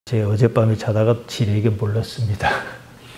제가 어젯밤에 자다가 지레게 몰랐습니다.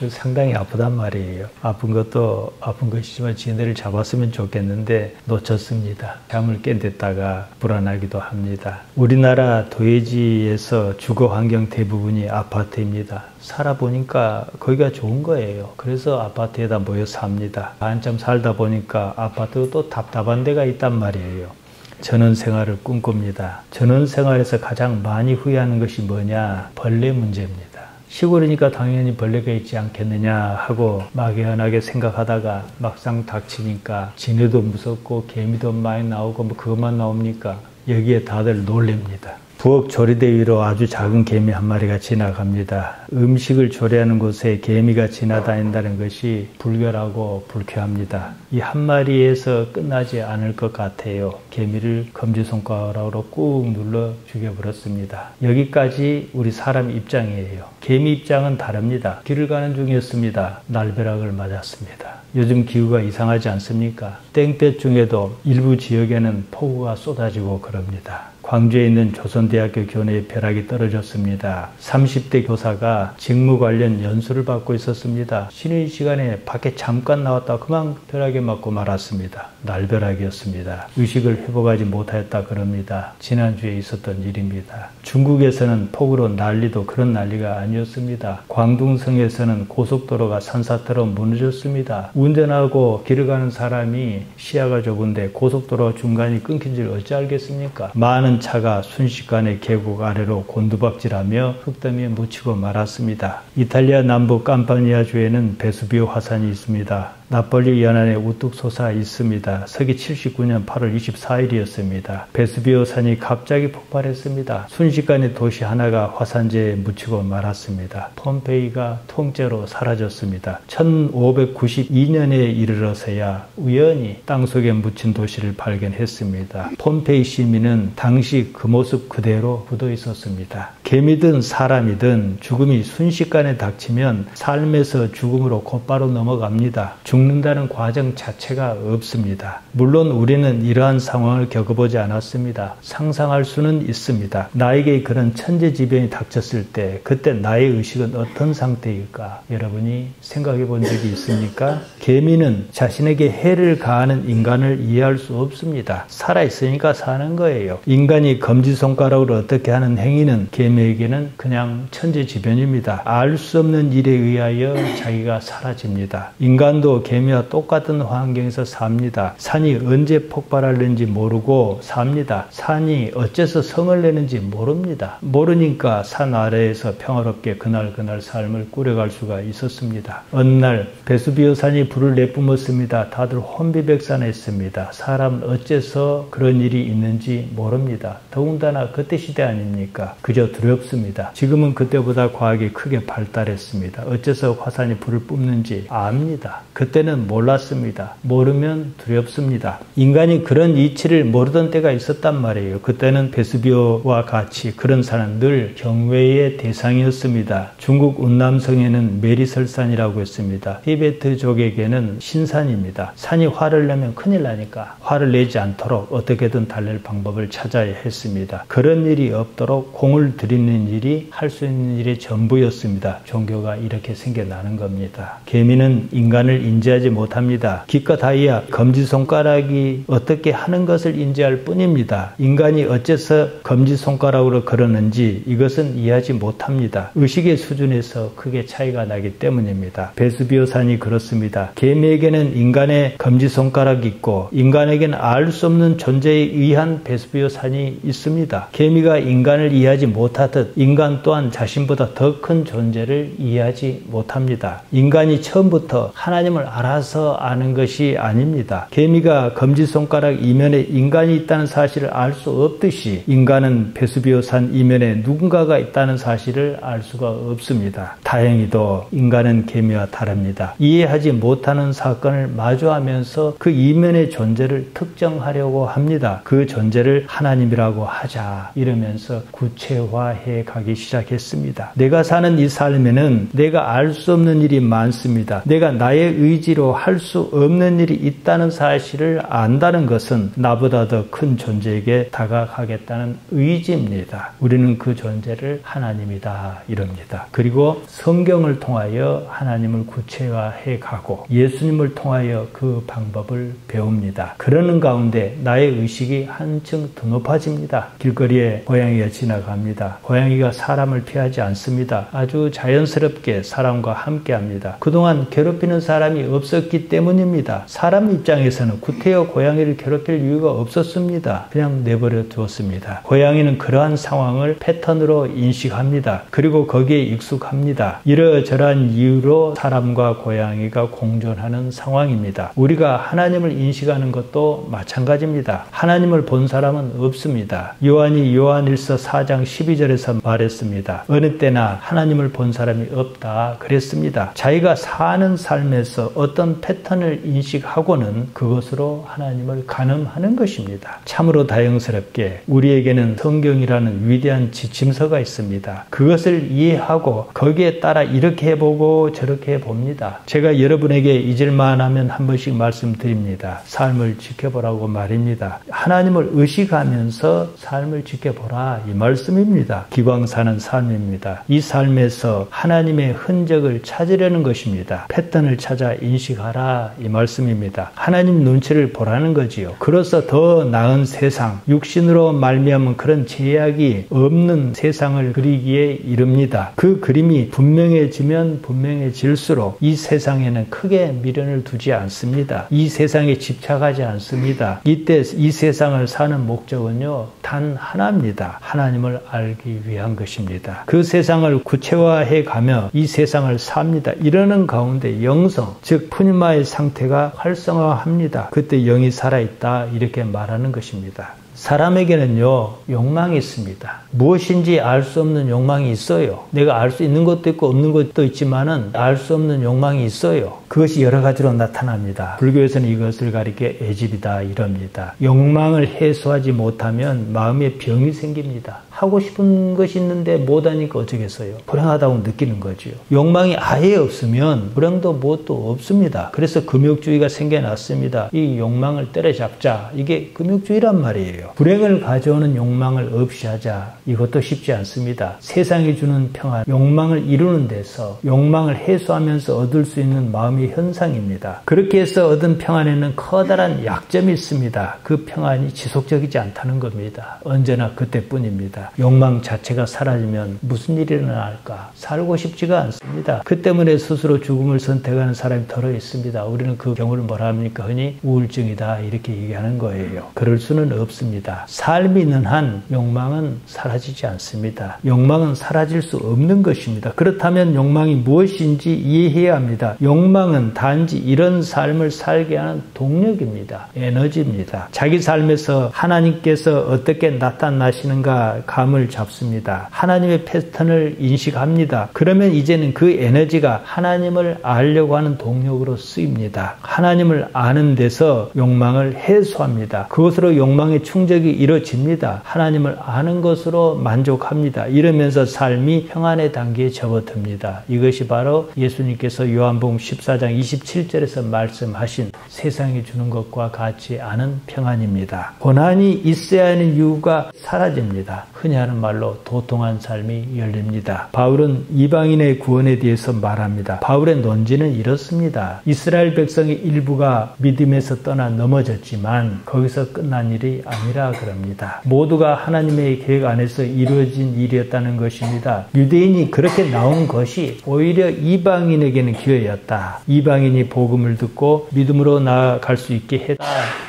상당히 아프단 말이에요. 아픈 것도 아픈 것이지만 지네를 잡았으면 좋겠는데 놓쳤습니다. 잠을 깬댔다가 불안하기도 합니다. 우리나라 도해지에서 주거 환경 대부분이 아파트입니다. 살아보니까 거기가 좋은 거예요. 그래서 아파트에다 모여 삽니다. 한참 살다 보니까 아파트가 또 답답한 데가 있단 말이에요. 전원 생활을 꿈꿉니다. 전원 생활에서 가장 많이 후회하는 것이 뭐냐? 벌레 문제입니다. 시골이니까 당연히 벌레가 있지 않겠느냐 하고 막연하게 생각하다가 막상 닥치니까 지네도 무섭고 개미도 많이 나오고 뭐 그것만 나옵니까? 여기에 다들 놀랍니다. 부엌 조리대 위로 아주 작은 개미 한 마리가 지나갑니다. 음식을 조리하는 곳에 개미가 지나다닌다는 것이 불결하고 불쾌합니다. 이 한 마리에서 끝나지 않을 것 같아요. 개미를 검지손가락으로 꾹 눌러 죽여버렸습니다. 여기까지 우리 사람 입장이에요. 개미 입장은 다릅니다. 길을 가는 중이었습니다. 날벼락을 맞았습니다. 요즘 기후가 이상하지 않습니까? 땡볕 중에도 일부 지역에는 폭우가 쏟아지고 그럽니다. 광주에 있는 조선대학교 교내에 벼락이 떨어졌습니다. 30대 교사가 직무 관련 연수를 받고 있었습니다. 쉬는 시간에 밖에 잠깐 나왔다 그만 벼락에 맞고 말았습니다. 날벼락이었습니다. 의식을 회복하지 못하였다 그럽니다. 지난주에 있었던 일입니다. 중국에서는 폭우로 난리도 그런 난리가 아니었습니다. 광둥성에서는 고속도로가 산사태로 무너졌습니다. 운전하고 길을 가는 사람이 시야가 좁은데 고속도로 중간이 끊긴 줄 어찌 알겠습니까? 많은 차가 순식간에 계곡 아래로 곤두박질하며 흙더미에 묻히고 말았습니다. 이탈리아 남부 캄파니아주에는 베수비오 화산이 있습니다. 나폴리 연안에 우뚝 솟아 있습니다. 서기 79년 8월 24일이었습니다. 베수비오 산이 갑자기 폭발했습니다. 순식간에 도시 하나가 화산재에 묻히고 말았습니다. 폼페이가 통째로 사라졌습니다. 1592년에 이르러서야 우연히 땅속에 묻힌 도시를 발견했습니다. 폼페이 시민은 당시 그 모습 그대로 묻어 있었습니다. 개미든 사람이든 죽음이 순식간에 닥치면 삶에서 죽음으로 곧바로 넘어갑니다. 죽는다는 과정 자체가 없습니다. 물론 우리는 이러한 상황을 겪어보지 않았습니다. 상상할 수는 있습니다. 나에게 그런 천재지변이 닥쳤을 때 그때 나의 의식은 어떤 상태일까? 여러분이 생각해 본 적이 있습니까? 개미는 자신에게 해를 가하는 인간을 이해할 수 없습니다. 살아있으니까 사는 거예요. 인간이 검지손가락으로 어떻게 하는 행위는 개미에게는 그냥 천재지변입니다. 알 수 없는 일에 의하여 자기가 사라집니다. 인간도 개미와 똑같은 환경에서 삽니다. 산이 언제 폭발하는지 모르고 삽니다. 산이 어째서 성을 내는지 모릅니다. 모르니까 산 아래에서 평화롭게 그날 삶을 꾸려갈 수가 있었습니다. 어느 날 베수비오 산이 불을 내뿜었습니다. 다들 혼비백산했습니다. 사람은 어째서 그런 일이 있는지 모릅니다. 더군다나 그때 시대 아닙니까? 그저 두렵습니다. 지금은 그때보다 과학이 크게 발달했습니다. 어째서 화산이 불을 뿜는지 압니다. 그때는 몰랐습니다. 모르면 두렵습니다. 인간이 그런 이치를 모르던 때가 있었단 말이에요. 그때는 베수비오와 같이 그런 산은 늘 경외의 대상이었습니다. 중국 운남성에는 메리설산이라고 했습니다. 티베트족에게는 신산입니다. 산이 화를 내면 큰일 나니까 화를 내지 않도록 어떻게든 달랠 방법을 찾아야 했습니다. 그런 일이 없도록 공을 들이는 일이 할 수 있는 일의 전부였습니다. 종교가 이렇게 생겨나는 겁니다. 개미는 인간을 인지하지 못합니다. 기껏하야 검지손가락이 어떻게 하는 것을 인지할 뿐입니다. 인간이 어째서 검지손가락으로 그러는지 이것은 이해하지 못합니다. 의식의 수준에서 크게 차이가 나기 때문입니다. 베수비오 산이 그렇습니다. 개미에게는 인간의 검지손가락이 있고 인간에게는 알 수 없는 존재에 의한 베수비오 산이 있습니다. 개미가 인간을 이해하지 못하듯 인간 또한 자신보다 더 큰 존재를 이해하지 못합니다. 인간이 처음부터 하나님을 알아서 아는 것이 아닙니다. 개미가 검지손가락 이면에 인간이 있다는 사실을 알 수 없듯이 인간은 베수비오 산 이면에 누군가가 있다는 사실을 알 수가 없습니다. 다행히도 인간은 개미와 다릅니다. 이해하지 못하는 사건을 마주하면서 그 이면의 존재를 특정하려고 합니다. 그 존재를 하나님이라고 하자 이러면서 구체화해 가기 시작했습니다. 내가 사는 이 삶에는 내가 알 수 없는 일이 많습니다. 내가 나의 의지로 할 수 없는 일이 있다는 사실을 안다는 것은 나보다 더 큰 존재에게 다가가겠다는 의지입니다. 우리는 그 존재를 하나님이다 이럽니다. 그리고 성경을 통하여 하나님을 구체화해 가고 예수님을 통하여 그 방법을 배웁니다. 그러는 가운데 나의 의식이 한층 더 높아집니다. 길거리에 고양이가 지나갑니다. 고양이가 사람을 피하지 않습니다. 아주 자연스럽게 사람과 함께합니다. 그동안 괴롭히는 사람이 없었기 때문입니다. 사람 입장에서는 구태여 고양이를 괴롭힐 이유가 없었습니다. 그냥 내버려 두었습니다. 고양이는 그러한 상황을 패턴으로 인식합니다. 그리고 거기에 익숙합니다. 이러저러한 이유로 사람과 고양이가 공존하는 상황입니다. 우리가 하나님을 인식하는 것도 마찬가지입니다. 하나님을 본 사람은 없습니다. 요한이 요한일서 4장 12절에서 말했습니다. 어느 때나 하나님을 본 사람이 없다 그랬습니다. 자기가 사는 삶에서 어떤 패턴을 인식하고는 그것으로 하나님을 가늠하는 것입니다. 참으로 다행스럽게 우리에게는 성경이라는 위대한 지침서가 있습니다. 그것을 이해하고 거기에 따라 이렇게 해보고 저렇게 해봅니다. 제가 여러분에게 잊을만 하면 한 번씩 말씀드립니다. 삶을 지켜보라고 말입니다. 하나님을 의식하면서 삶을 지켜보라 이 말씀입니다. 기광 사는 삶입니다. 이 삶에서 하나님의 흔적을 찾으려는 것입니다. 패턴을 찾아 인식하라 이 말씀입니다. 하나님 눈치를 보라는 거지요. 그로써 더 나은 세상, 육신으로 말미암은 그런 제약이 없는 세상을 그리기에 이릅니다. 그 그림이 분명해지면 분명해질수록 이 세상에는 크게 미련을 두지 않습니다. 이 세상에 집착하지 않습니다. 이때 이 세상을 사는 목적은요, 단 하나입니다. 하나님을 알기 위한 것입니다. 그 세상을 구체화해 가며 이 세상을 삽니다. 이러는 가운데 영성, 즉 푸니마의 상태가 활성화합니다. 그때 영이 살아있다 이렇게 말하는 것입니다. 사람에게는요, 욕망이 있습니다. 무엇인지 알 수 없는 욕망이 있어요. 내가 알 수 있는 것도 있고 없는 것도 있지만은 알 수 없는 욕망이 있어요. 그것이 여러 가지로 나타납니다. 불교에서는 이것을 가리켜 애집이다 이럽니다. 욕망을 해소하지 못하면 마음에 병이 생깁니다. 하고 싶은 것이 있는데 못하니까 어쩌겠어요. 불행하다고 느끼는 거죠. 욕망이 아예 없으면 불행도 뭣도 없습니다. 그래서 금욕주의가 생겨났습니다. 이 욕망을 때려잡자. 이게 금욕주의란 말이에요. 불행을 가져오는 욕망을 없이 하자. 이것도 쉽지 않습니다. 세상이 주는 평안, 욕망을 이루는 데서 욕망을 해소하면서 얻을 수 있는 마음의 현상입니다. 그렇게 해서 얻은 평안에는 커다란 약점이 있습니다. 그 평안이 지속적이지 않다는 겁니다. 언제나 그때뿐입니다. 욕망 자체가 사라지면 무슨 일이 일어날까? 살고 싶지가 않습니다. 그 때문에 스스로 죽음을 선택하는 사람이 더러 있습니다. 우리는 그 경우를 뭐라 합니까? 흔히 우울증이다 이렇게 얘기하는 거예요. 그럴 수는 없습니다. 삶이 있는 한 욕망은 사라지지 않습니다. 욕망은 사라질 수 없는 것입니다. 그렇다면 욕망이 무엇인지 이해해야 합니다. 욕망은 단지 이런 삶을 살게 하는 동력입니다. 에너지입니다. 자기 삶에서 하나님께서 어떻게 나타나시는가 감을 잡습니다. 하나님의 패턴을 인식합니다. 그러면 이제는 그 에너지가 하나님을 알려고 하는 동력으로 쓰입니다. 하나님을 아는 데서 욕망을 해소합니다. 그것으로 욕망의 충족이 이루어집니다. 하나님을 아는 것으로 만족합니다. 이러면서 삶이 평안의 단계에 접어듭니다. 이것이 바로 예수님께서 요한복음 14장 27절에서 말씀하신 세상이 주는 것과 같지 않은 평안입니다. 고난이 있어야 하는 이유가 사라집니다. 흔히 하는 말로 도통한 삶이 열립니다. 바울은 이방인의 구원에 대해서 말합니다. 바울의 논지는 이렇습니다. 이스라엘 백성의 일부가 믿음에서 떠나 넘어졌지만 거기서 끝난 일이 아니라 그럽니다. 모두가 하나님의 계획 안에서 이루어진 일이었다는 것입니다. 유대인이 그렇게 나온 것이 오히려 이방인에게는 기회였다. 이방인이 복음을 듣고 믿음으로 나아갈 수 있게 했다.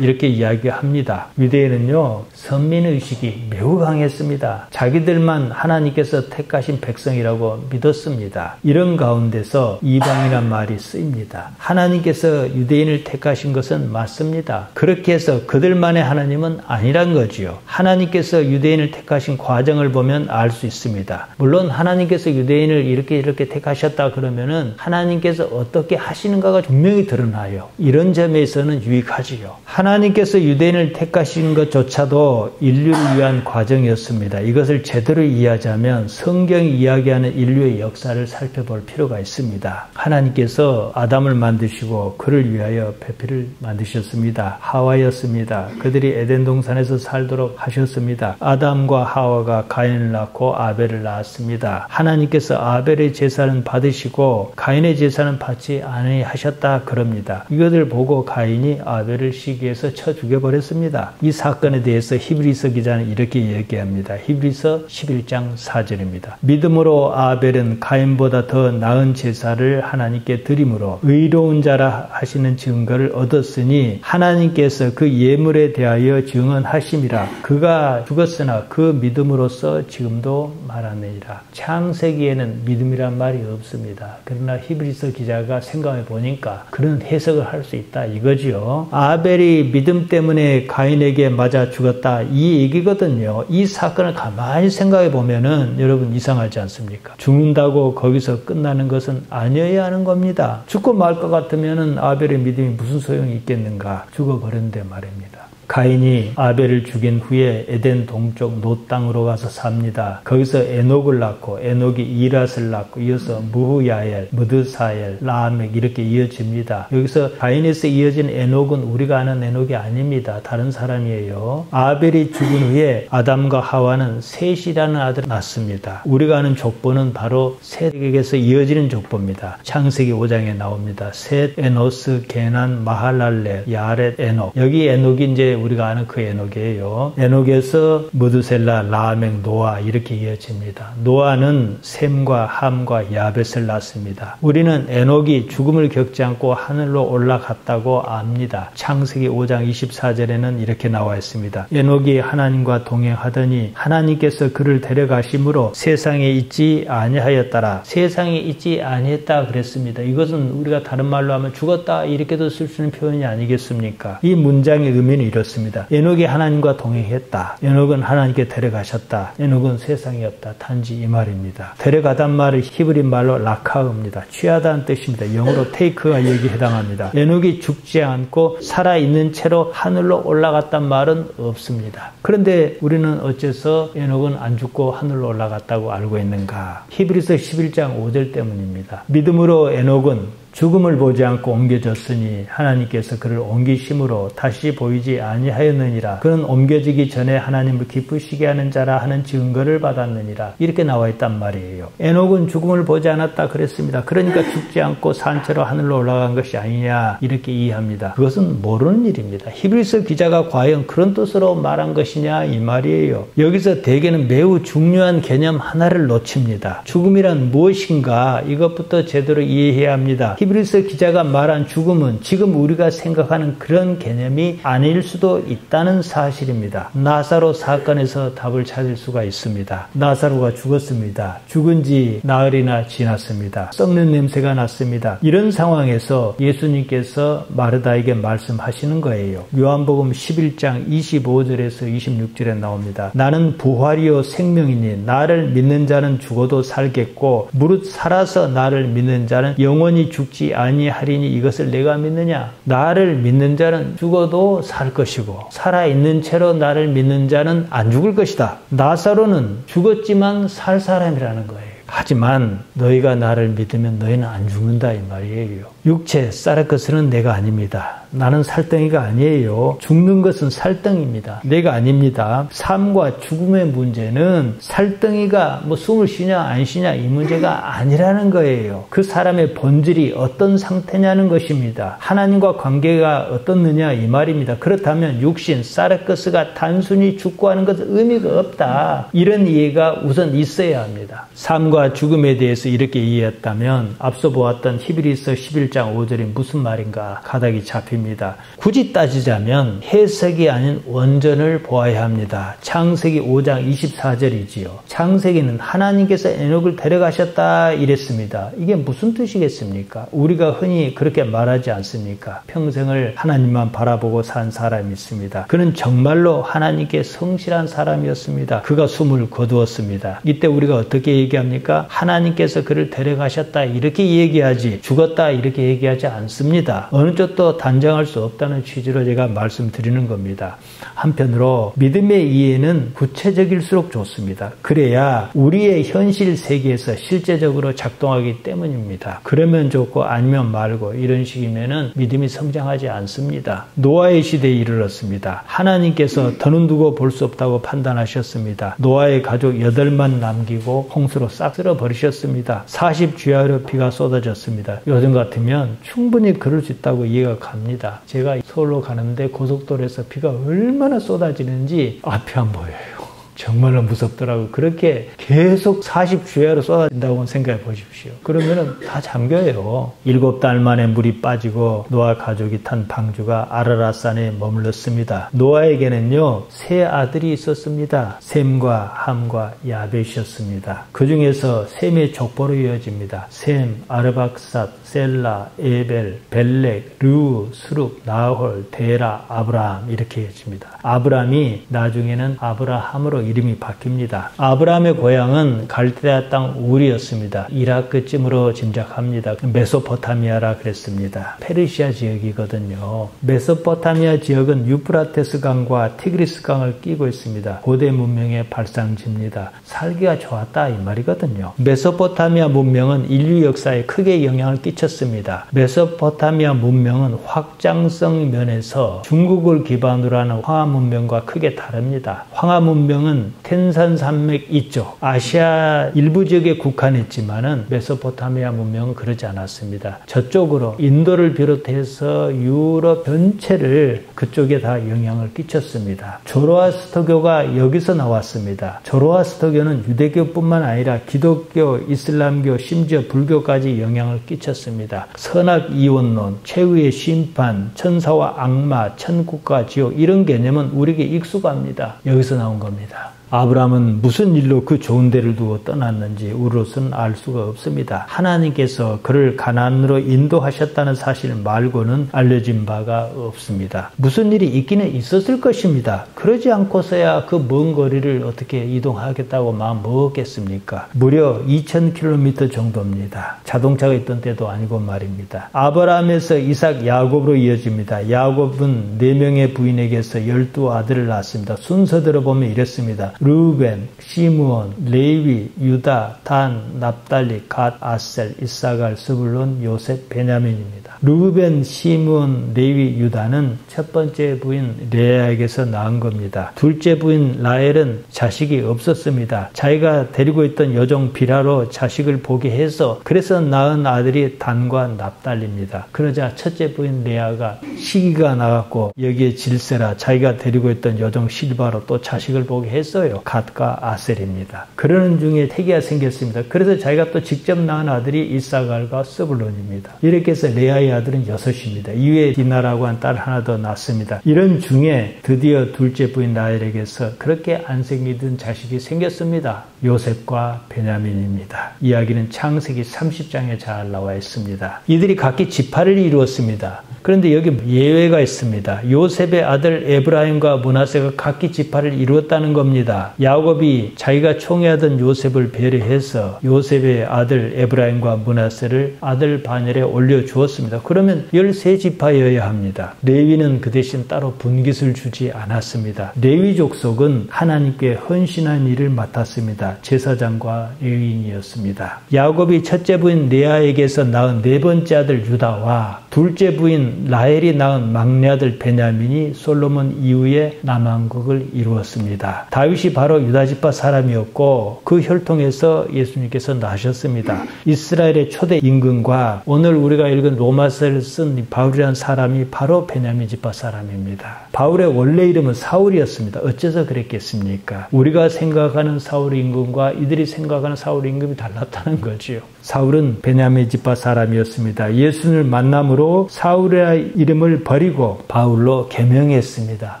이렇게 이야기합니다. 유대인은요, 선민의식이 매우 강했습니다. 자기들만 하나님께서 택하신 백성이라고 믿었습니다. 이런 가운데서 이방이란 말이 쓰입니다. 하나님께서 유대인을 택하신 것은 맞습니다. 그렇게 해서 그들만의 하나님은 아닙니다. 아니란 거지요. 하나님께서 유대인을 택하신 과정을 보면 알 수 있습니다. 물론 하나님께서 유대인을 이렇게 택하셨다 그러면은 하나님께서 어떻게 하시는가가 분명히 드러나요. 이런 점에서는 유익하지요. 하나님께서 유대인을 택하신 것조차도 인류를 위한 과정이었습니다. 이것을 제대로 이해하자면 성경이 이야기하는 인류의 역사를 살펴볼 필요가 있습니다. 하나님께서 아담을 만드시고 그를 위하여 배필을 만드셨습니다. 하와였습니다. 그들이 에덴 동산에서 살도록 하셨습니다. 아담과 하와가 가인을 낳고 아벨을 낳았습니다. 하나님께서 아벨의 제사는 받으시고 가인의 제사는 받지 아니하셨다 그럽니다. 이것을 보고 가인이 아벨을 시기해서 쳐 죽여버렸습니다. 이 사건에 대해서 히브리서 기자는 이렇게 얘기합니다. 히브리서 11장 4절입니다. 믿음으로 아벨은 가인보다 더 나은 제사를 하나님께 드림으로 의로운 자라 하시는 증거를 얻었으니 하나님께서 그 예물에 대하여 증언하심이라. 그가 죽었으나 그 믿음으로써 지금도 말하느니라. 창세기에는 믿음이란 말이 없습니다. 그러나 히브리서 기자가 생각해 보니까 그런 해석을 할 수 있다 이거지요. 아벨이 믿음 때문에 가인에게 맞아 죽었다 이 얘기거든요. 이 사건을 가만히 생각해 보면은 여러분 이상하지 않습니까? 죽는다고 거기서 끝나는 것은 아니어야 하는 겁니다. 죽고 말 것 같으면은 아벨의 믿음이 무슨 소용이 있겠는가? 죽어버렸는데 말입니다. 가인이 아벨을 죽인 후에 에덴 동쪽 노 땅으로 가서 삽니다. 거기서 에녹을 낳고 에녹이 이랏을 낳고 이어서 무후야엘, 무드사엘, 라멕 이렇게 이어집니다. 여기서 가인에서 이어진 에녹은 우리가 아는 에녹이 아닙니다. 다른 사람이에요. 아벨이 죽은 후에 아담과 하와는 셋이라는 아들을 낳습니다. 우리가 아는 족보는 바로 셋에게서 이어지는 족보입니다. 창세기 5장에 나옵니다. 셋, 에노스, 게난, 마할랄레, 야렛, 에녹. 여기 에녹이 이제 우리가 아는 그 에녹이에요. 에녹에서 무드셀라, 라멕, 노아 이렇게 이어집니다. 노아는 셈과 함과 야벳을 낳습니다. 우리는 에녹이 죽음을 겪지 않고 하늘로 올라갔다고 압니다. 창세기 5장 24절에는 이렇게 나와 있습니다. 에녹이 하나님과 동행하더니 하나님께서 그를 데려가심으로 세상에 있지 아니하였더라. 세상에 있지 아니했다 그랬습니다. 이것은 우리가 다른 말로 하면 죽었다 이렇게도 쓸 수 있는 표현이 아니겠습니까? 이 문장의 의미는 이렇습니다. 에녹이 하나님과 동행했다. 에녹은 하나님께 데려가셨다. 에녹은 세상에 없다. 단지 이 말입니다. 데려가단 말을 히브리 말로 라카흐입니다. 취하다는 뜻입니다. 영어로 테이크가 여기 해당합니다. 에녹이 죽지 않고 살아있는 채로 하늘로 올라갔단 말은 없습니다. 그런데 우리는 어째서 에녹은 안 죽고 하늘로 올라갔다고 알고 있는가? 히브리서 11장 5절 때문입니다. 믿음으로 에녹은 죽음을 보지 않고 옮겨졌으니 하나님께서 그를 옮기심으로 다시 보이지 아니하였느니라. 그는 옮겨지기 전에 하나님을 기쁘시게 하는 자라 하는 증거를 받았느니라. 이렇게 나와 있단 말이에요. 에녹은 죽음을 보지 않았다 그랬습니다. 그러니까 죽지 않고 산채로 하늘로 올라간 것이 아니냐 이렇게 이해합니다. 그것은 모르는 일입니다. 히브리서 기자가 과연 그런 뜻으로 말한 것이냐 이 말이에요. 여기서 대개는 매우 중요한 개념 하나를 놓칩니다. 죽음이란 무엇인가 이것부터 제대로 이해해야 합니다. 히브리서 기자가 말한 죽음은 지금 우리가 생각하는 그런 개념이 아닐 수도 있다는 사실입니다. 나사로 사건에서 답을 찾을 수가 있습니다. 나사로가 죽었습니다. 죽은 지 나흘이나 지났습니다. 썩는 냄새가 났습니다. 이런 상황에서 예수님께서 마르다에게 말씀하시는 거예요. 요한복음 11장 25절에서 26절에 나옵니다. 나는 부활이요 생명이니 나를 믿는 자는 죽어도 살겠고 무릇 살아서 나를 믿는 자는 영원히 죽지 아니하리니 이것을 내가 믿느냐? 나를 믿는 자는 죽어도 살 것이고 살아있는 채로 나를 믿는 자는 안 죽을 것이다. 나사로는 죽었지만 살 사람이라는 거예요. 하지만 너희가 나를 믿으면 너희는 안 죽는다 이 말이에요. 육체, 쌀의 것은 내가 아닙니다. 나는 살덩이가 아니에요. 죽는 것은 살덩이입니다. 내가 아닙니다. 삶과 죽음의 문제는 살덩이가 숨을 쉬냐 안 쉬냐 이 문제가 아니라는 거예요. 그 사람의 본질이 어떤 상태냐는 것입니다. 하나님과 관계가 어떻느냐 이 말입니다. 그렇다면 육신, 쌀의 것가 단순히 죽고 하는 것은 의미가 없다. 이런 이해가 우선 있어야 합니다. 삶과 죽음에 대해서 이렇게 이해했다면 앞서 보았던 히브리서 11장 5절이 무슨 말인가 가닥이 잡힙니다. 해석입니다. 굳이 따지자면 해석이 아닌 원전을 보아야 합니다. 창세기 5장 24절이지요. 창세기는 하나님께서 에녹을 데려가셨다 이랬습니다. 이게 무슨 뜻이겠습니까? 우리가 흔히 그렇게 말하지 않습니까? 평생을 하나님만 바라보고 산 사람이 있습니다. 그는 정말로 하나님께 성실한 사람이었습니다. 그가 숨을 거두었습니다. 이때 우리가 어떻게 얘기합니까? 하나님께서 그를 데려가셨다 이렇게 얘기하지 죽었다 이렇게 얘기하지 않습니다. 어느 쪽도 단정할 수 없다는 취지로 제가 말씀드리는 겁니다. 한편으로 믿음의 이해는 구체적일수록 좋습니다. 그래야 우리의 현실 세계에서 실제적으로 작동하기 때문입니다. 그러면 좋고 아니면 말고 이런 식이면은 믿음이 성장하지 않습니다. 노아의 시대에 이르렀습니다. 하나님께서 더는 두고 볼 수 없다고 판단하셨습니다. 노아의 가족 8만 남기고 홍수로 싹 쓸어버리셨습니다. 40주야로 비가 쏟아졌습니다. 요즘 같으면 충분히 그럴 수 있다고 이해가 갑니다. 제가 서울로 가는데 고속도로에서 비가 얼마나 쏟아지는지 앞이 안 보여요. 정말로 무섭더라고요. 그렇게 계속 40주야로 쏟아진다고 생각해 보십시오. 그러면은 다 잠겨요. 7달 만에 물이 빠지고 노아 가족이 탄 방주가 아라랏산에 머물렀습니다. 노아에게는요 3 아들이 있었습니다. 셈과 함과 야벳이었습니다. 그 중에서 셈의 족보로 이어집니다. 셈, 아르박삿, 셀라, 에벨, 벨렉, 르우, 스룩, 나홀, 데라, 아브라함 이렇게 이어집니다. 아브라함이 나중에는 아브라함으로 이름이 바뀝니다. 아브라함의 고향은 갈대아 땅 우리였습니다. 이라크쯤으로 짐작합니다. 메소포타미아라 그랬습니다. 페르시아 지역이거든요. 메소포타미아 지역은 유프라테스 강과 티그리스 강을 끼고 있습니다. 고대 문명의 발상지입니다. 살기가 좋았다 이 말이거든요. 메소포타미아 문명은 인류 역사에 크게 영향을 끼쳤습니다. 메소포타미아 문명은 확장성 면에서 중국을 기반으로 하는 황하 문명과 크게 다릅니다. 황하 문명은 텐산 산맥 이쪽 아시아 일부 지역에 국한했지만은 메소포타미아 문명은 그러지 않았습니다. 저쪽으로 인도를 비롯해서 유럽 전체를 그쪽에 다 영향을 끼쳤습니다. 조로아스터교가 여기서 나왔습니다. 조로아스터교는 유대교뿐만 아니라 기독교, 이슬람교, 심지어 불교까지 영향을 끼쳤습니다. 선악 이원론, 최후의 심판, 천사와 악마, 천국과 지옥 이런 개념은 우리에게 익숙합니다. 여기서 나온 겁니다. 아브라함은 무슨 일로 그 좋은 데를 두고 떠났는지 우리로서는 알 수가 없습니다. 하나님께서 그를 가나안으로 인도하셨다는 사실 말고는 알려진 바가 없습니다. 무슨 일이 있기는 있었을 것입니다. 그러지 않고서야 그 먼 거리를 어떻게 이동하겠다고 마음 먹었겠습니까? 무려 2000km 정도입니다. 자동차가 있던 때도 아니고 말입니다. 아브라함에서 이삭, 야곱으로 이어집니다. 야곱은 4명의 부인에게서 12아들을 낳았습니다. 순서대로 보면 이랬습니다. 르우벤, 시므온, 레위, 유다, 단, 납달리, 갓, 아셀, 이사갈, 스불론, 요셉, 베냐민입니다. 르우벤, 시므온, 레위, 유다는 첫 번째 부인 레아에게서 낳은 겁니다. 둘째 부인 라헬은 자식이 없었습니다. 자기가 데리고 있던 여종 비라로 자식을 보게 해서 그래서 낳은 아들이 단과 납달리입니다. 그러자 첫째 부인 레아가 시기가 나갔고 여기에 질세라 자기가 데리고 있던 여종 실바로 또 자식을 보게 했어요. 갓과 아셀입니다. 그러는 중에 태기가 생겼습니다. 그래서 자기가 또 직접 낳은 아들이 이사갈과 스불론입니다. 이렇게 해서 레아의 아들은 6입니다. 이외에 디나라고 한 딸 하나 더 낳습니다. 이런 중에 드디어 둘째 부인 라헬에게서 그렇게 안 생기던 자식이 생겼습니다. 요셉과 베냐민입니다. 이야기는 창세기 30장에 잘 나와 있습니다. 이들이 각기 지파를 이루었습니다. 그런데 여기 예외가 있습니다. 요셉의 아들 에브라임과 므낫세가 각기 지파를 이루었다는 겁니다. 야곱이 자기가 총애하던 요셉을 배려해서 요셉의 아들 에브라임과 므낫세를 아들 반열에 올려주었습니다. 그러면 13지파여야 합니다. 레위는 그 대신 따로 분깃을 주지 않았습니다. 레위 족속은 하나님께 헌신한 일을 맡았습니다. 제사장과 레위인이었습니다. 야곱이 첫째 부인 레아에게서 낳은 4번째 아들 유다와 둘째 부인 라헬이 낳은 막내 아들 베냐민이 솔로몬 이후에 남왕국을 이루었습니다. 다윗이 바로 유다지파 사람이었고 그 혈통에서 예수님께서 나셨습니다. 이스라엘의 초대 임금과 오늘 우리가 읽은 로마서를 쓴 바울이라는 사람이 바로 베냐민 지파 사람입니다. 바울의 원래 이름은 사울이었습니다. 어째서 그랬겠습니까? 우리가 생각하는 사울 임금과 이들이 생각하는 사울 임금이 달랐다는 거지요. 사울은 베냐민 지파 사람이었습니다. 예수님을 만남으로 바로 사울의 이름을 버리고 바울로 개명했습니다.